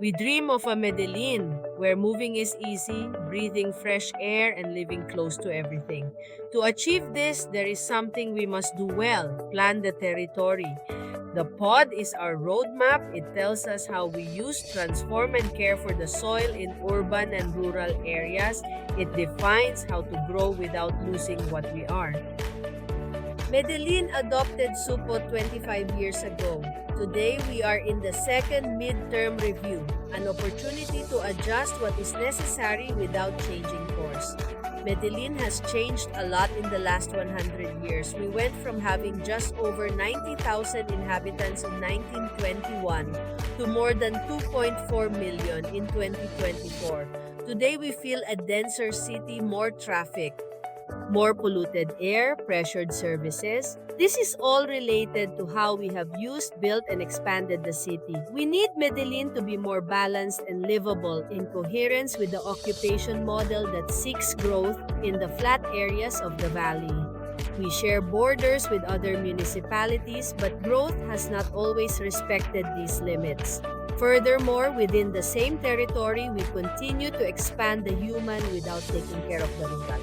We dream of a Medellin where moving is easy, breathing fresh air, and living close to everything. To achieve this, there is something we must do well: plan the territory. The pod is our roadmap. It tells us how we use, transform, and care for the soil in urban and rural areas. It defines how to grow without losing what we are. Medellin adopted SUPO 25 years ago. Today, we are in the second midterm review, an opportunity to adjust what is necessary without changing course. Medellin has changed a lot in the last 100 years. We went from having just over 90,000 inhabitants in 1921 to more than 2.4 million in 2024. Today, we feel a denser city, more traffic, more polluted air, pressured services. This is all related to how we have used, built, and expanded the city. We need Medellin to be more balanced and livable in coherence with the occupation model that seeks growth in the flat areas of the valley. We share borders with other municipalities, but growth has not always respected these limits. Furthermore, within the same territory, we continue to expand the human without taking care of the rural.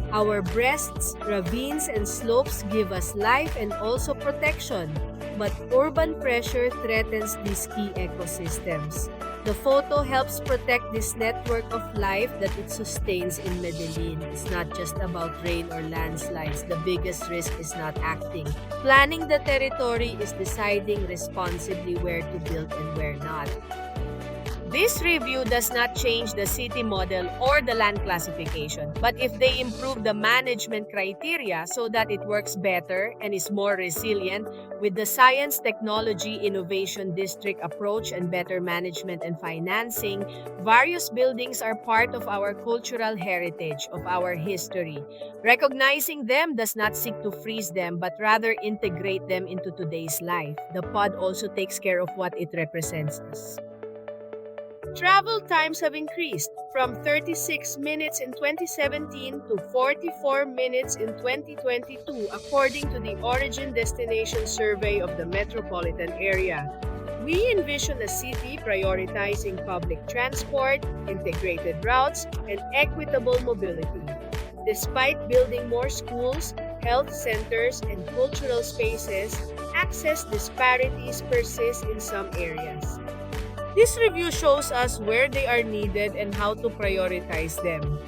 Our breasts, ravines, and slopes give us life and also protection, but urban pressure threatens these key ecosystems. The photo helps protect this network of life that it sustains in Medellin. It's not just about rain or landslides. The biggest risk is not acting. Planning the territory is deciding responsibly where to build and where not. This review does not change the city model or the land classification, but if they improve the management criteria so that it works better and is more resilient with the science, technology, innovation district approach and better management and financing, various buildings are part of our cultural heritage, of our history. Recognizing them does not seek to freeze them, but rather integrate them into today's life. The pod also takes care of what it represents us. Travel times have increased from 36 minutes in 2017 to 44 minutes in 2022, according to the Origin Destination Survey of the metropolitan area. We envision a city prioritizing public transport, integrated routes, and equitable mobility. Despite building more schools, health centers, and cultural spaces, access disparities persist in some areas. This review shows us where they are needed and how to prioritize them.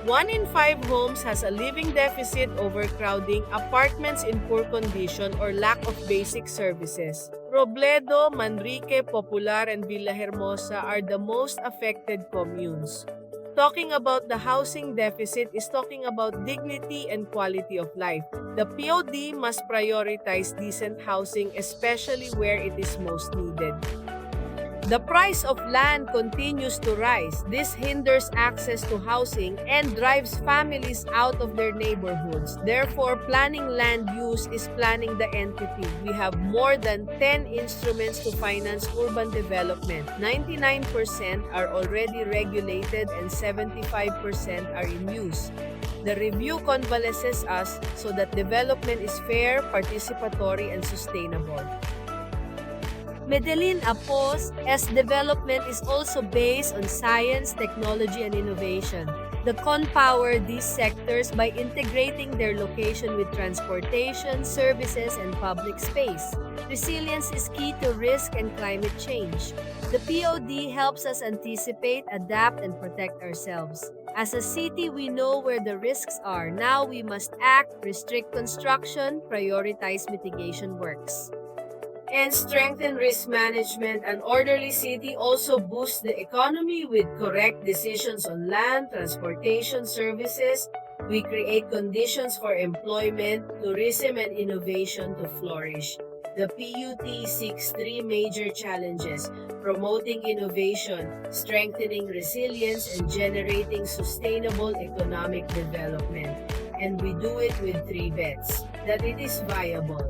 1 in 5 homes has a living deficit, overcrowding, apartments in poor condition, or lack of basic services. Robledo, Manrique, Popular, and Villahermosa are the most affected communes. Talking about the housing deficit is talking about dignity and quality of life. The POD must prioritize decent housing, especially where it is most needed. The price of land continues to rise. This hinders access to housing and drives families out of their neighborhoods. Therefore, planning land use is planning the entity. We have more than 10 instruments to finance urban development. 99% are already regulated and 75% are in use. The review convalesces us so that development is fair, participatory, and sustainable. Medellin Apos as development is also based on science, technology, and innovation. The CON power these sectors by integrating their location with transportation, services, and public space. Resilience is key to risk and climate change. The POD helps us anticipate, adapt, and protect ourselves. As a city, we know where the risks are. Now we must act, restrict construction, prioritize mitigation works, and strengthen risk management. An orderly city also boosts the economy with correct decisions on land, transportation, services. We create conditions for employment, tourism, and innovation to flourish. The PUT seeks 3 major challenges: promoting innovation, strengthening resilience, and generating sustainable economic development. And we do it with 3 bets: that it is viable,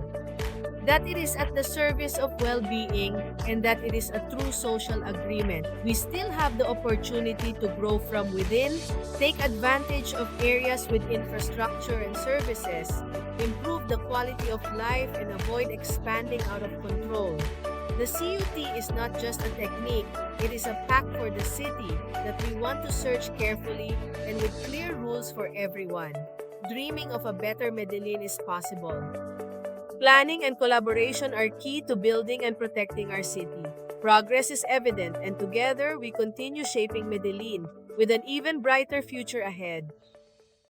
that it is at the service of well-being, and that it is a true social agreement. We still have the opportunity to grow from within, take advantage of areas with infrastructure and services, improve the quality of life, and avoid expanding out of control. The CUT is not just a technique, it is a pact for the city that we want to search carefully and with clear rules for everyone. Dreaming of a better Medellin is possible. Planning and collaboration are key to building and protecting our city. Progress is evident, and together we continue shaping Medellin with an even brighter future ahead.